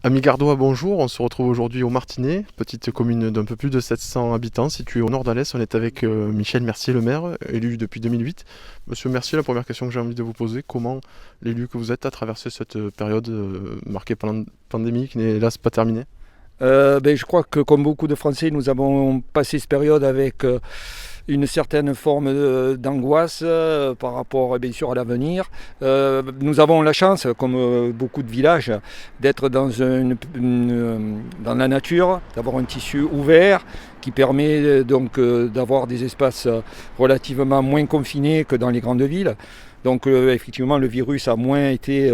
Amis Gardois, bonjour. On se retrouve aujourd'hui au Martinet, petite commune d'un peu plus de 700 habitants située au nord d'Alès. On est avec Michel Mercier, le maire, élu depuis 2008. Monsieur Mercier, la première question que j'ai envie de vous poser, comment l'élu que vous êtes a traversé cette période marquée par la pandémie qui n'est hélas pas terminée? Je crois que comme beaucoup de Français, nous avons passé cette période avec une certaine forme d'angoisse par rapport bien sûr à l'avenir. Nous avons la chance, comme beaucoup de villages, d'être dans la nature, d'avoir un tissu ouvert qui permet d'avoir des espaces relativement moins confinés que dans les grandes villes. Donc effectivement, le virus a moins été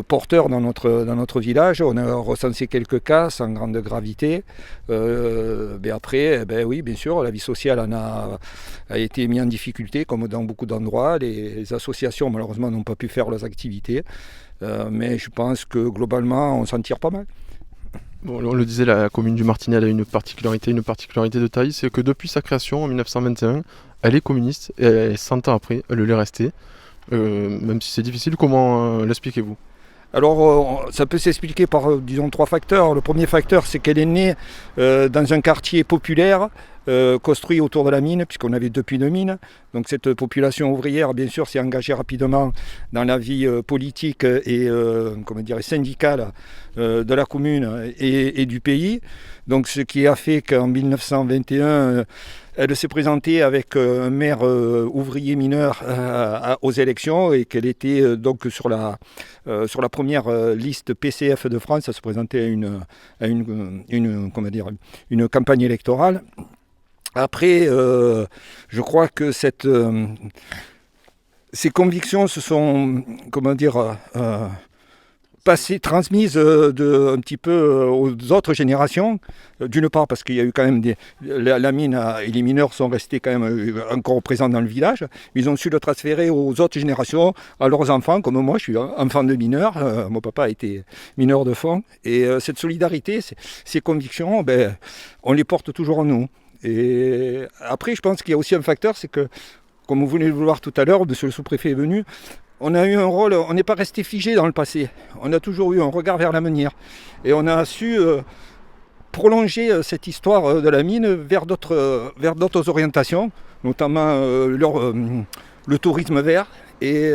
porteur dans notre village. On a recensé quelques cas sans grande gravité. Mais après, oui, bien sûr, la vie sociale a été mise en difficulté, comme dans beaucoup d'endroits. Les associations, malheureusement, n'ont pas pu faire leurs activités. Mais je pense que globalement, on s'en tire pas mal. Bon, on le disait, la commune du Martinet elle a une particularité de taille, c'est que depuis sa création en 1921, elle est communiste et 100 ans après, elle l'est restée. Même si c'est difficile, comment l'expliquez-vous? Alors, ça peut s'expliquer par, disons, trois facteurs. Le premier facteur, c'est qu'elle est née dans un quartier populaire construit autour de la mine, puisqu'on avait deux puits de mine. Donc, cette population ouvrière, bien sûr, s'est engagée rapidement dans la vie politique et syndicale de la commune et du pays. Donc, ce qui a fait qu'en 1921, elle s'est présentée avec un maire ouvrier mineur aux élections et qu'elle était donc sur la première liste PCF de France. Ça se présentait à une campagne électorale. Après, je crois que ces convictions se sont, transmises un petit peu aux autres générations. D'une part parce qu'il y a eu quand même la mine et les mineurs sont restés quand même encore présents dans le village. Ils ont su le transférer aux autres générations, à leurs enfants, comme moi, je suis enfant de mineur. Mon papa a été mineur de fond. Et cette solidarité, ces convictions, on les porte toujours en nous. Et après, je pense qu'il y a aussi un facteur, c'est que, comme vous venez de le voir tout à l'heure, monsieur le sous-préfet est venu, on a eu un rôle, on n'est pas resté figé dans le passé. On a toujours eu un regard vers l'avenir. Et on a su prolonger cette histoire de la mine vers d'autres orientations, notamment le tourisme vert, et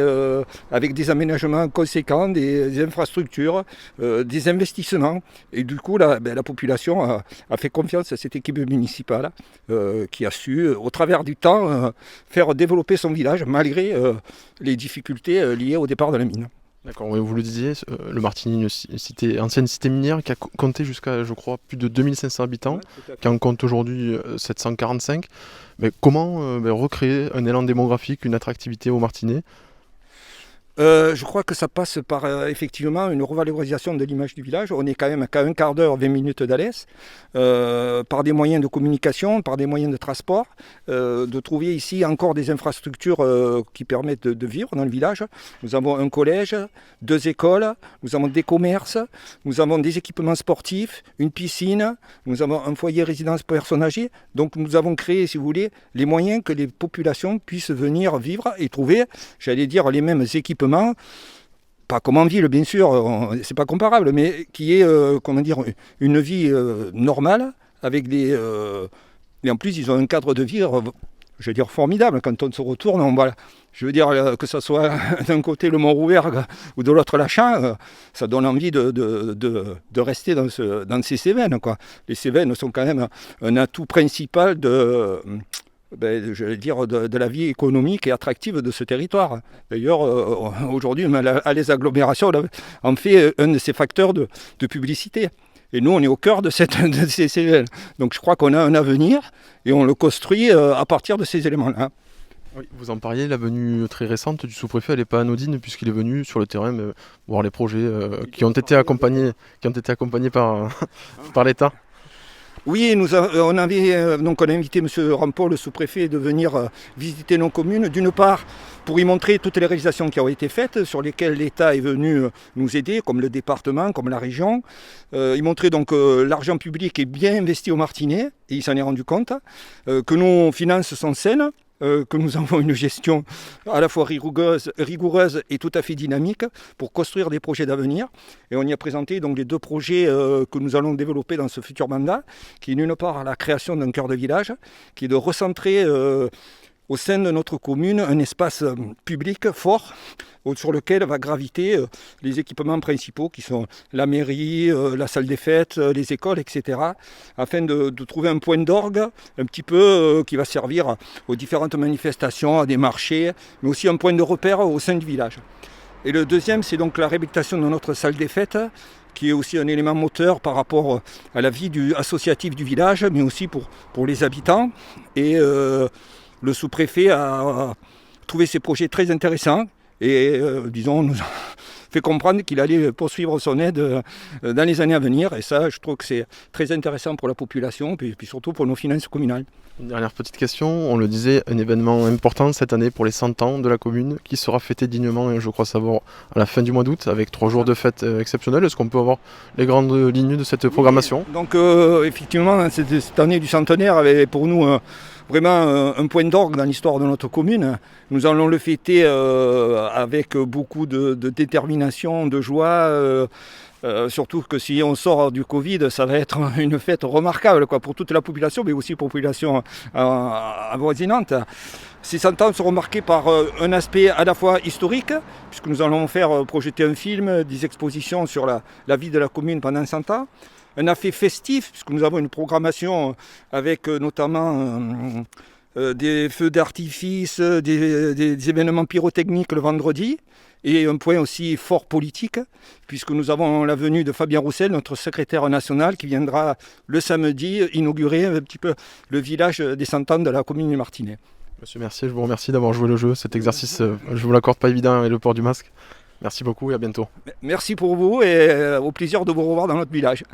avec des aménagements conséquents, des infrastructures, des investissements. Et du coup, la population a fait confiance à cette équipe municipale qui a su, au travers du temps, faire développer son village malgré les difficultés liées au départ de la mine. D'accord, oui, vous le disiez, le Martigny, une ancienne cité minière qui a compté jusqu'à, je crois, plus de 2500 habitants, Ouais, qui en compte aujourd'hui 745. Mais comment recréer un élan démographique, une attractivité au Martinet? Je crois que ça passe par effectivement une revalorisation de l'image du village. On est quand même qu'à un quart d'heure, 20 minutes d'Alès, par des moyens de communication, par des moyens de transport, de trouver ici encore des infrastructures qui permettent de vivre dans le village. Nous avons un collège, deux écoles, nous avons des commerces, nous avons des équipements sportifs, une piscine, nous avons un foyer résidence personnes âgées. Donc nous avons créé, si vous voulez, les moyens que les populations puissent venir vivre et trouver, j'allais dire, les mêmes équipements, pas comme en ville bien sûr, c'est pas comparable, mais qui est une vie normale avec et en plus ils ont un cadre de vie, je veux dire, formidable. Quand on se retourne, je veux dire que ce soit d'un côté le Mont-Rouergue ou de l'autre la Champ, ça donne envie de rester dans ces Cévennes, quoi. Les Cévennes sont quand même un atout principal de la vie économique et attractive de ce territoire. D'ailleurs, aujourd'hui, les agglomérations en fait un de ces facteurs de publicité. Et nous, on est au cœur de ces Cévennes. Donc je crois qu'on a un avenir et on le construit à partir de ces éléments-là. Oui, vous en parliez, la venue très récente du sous-préfet, elle n'est pas anodine puisqu'il est venu sur le terrain voir les projets qui ont été accompagnés par l'État. Oui, on a invité M. Rampeau, le sous-préfet, de venir visiter nos communes, d'une part pour y montrer toutes les réalisations qui ont été faites, sur lesquelles l'État est venu nous aider, comme le département, comme la région. Il montrait donc l'argent public est bien investi au Martinet, et il s'en est rendu compte, que nos finances sont saines, que nous avons une gestion à la fois rigoureuse et tout à fait dynamique pour construire des projets d'avenir. Et on y a présenté donc les 2 projets que nous allons développer dans ce futur mandat, qui est d'une part la création d'un cœur de village, qui est de recentrer au sein de notre commune un espace public fort sur lequel va graviter les équipements principaux qui sont la mairie, la salle des fêtes, les écoles, etc. afin de trouver un point d'orgue un petit peu qui va servir aux différentes manifestations, à des marchés, mais aussi un point de repère au sein du village. Et le deuxième, c'est donc la réhabilitation de notre salle des fêtes, qui est aussi un élément moteur par rapport à la vie associative du village, mais aussi pour les habitants. Et le sous-préfet a trouvé ces projets très intéressants et, disons, nous a fait comprendre qu'il allait poursuivre son aide dans les années à venir. Et ça, je trouve que c'est très intéressant pour la population et puis surtout pour nos finances communales. Une dernière petite question, on le disait, un événement important cette année pour les 100 ans de la commune qui sera fêté dignement, je crois savoir, à la fin du mois d'août avec 3 jours de fête exceptionnels. Est-ce qu'on peut avoir les grandes lignes de cette programmation ? Donc effectivement, cette année du centenaire avait pour nous vraiment un point d'orgue dans l'histoire de notre commune. Nous allons le fêter avec beaucoup de détermination, de joie. Surtout que si on sort du Covid, ça va être une fête remarquable pour toute la population, mais aussi pour la population avoisinante. Ces 100 ans seront marqués par un aspect à la fois historique, puisque nous allons faire projeter un film, des expositions sur la vie de la commune pendant 100 ans. Un aspect festif, puisque nous avons une programmation avec notamment des feux d'artifice, des événements pyrotechniques le vendredi. Et un point aussi fort politique, puisque nous avons la venue de Fabien Roussel, notre secrétaire national, qui viendra le samedi inaugurer un petit peu le village des 100 ans de la commune du Martinet. Monsieur Mercier, je vous remercie d'avoir joué le jeu. Cet exercice, je vous l'accorde pas évident, et le port du masque. Merci beaucoup et à bientôt. Merci pour vous et au plaisir de vous revoir dans notre village.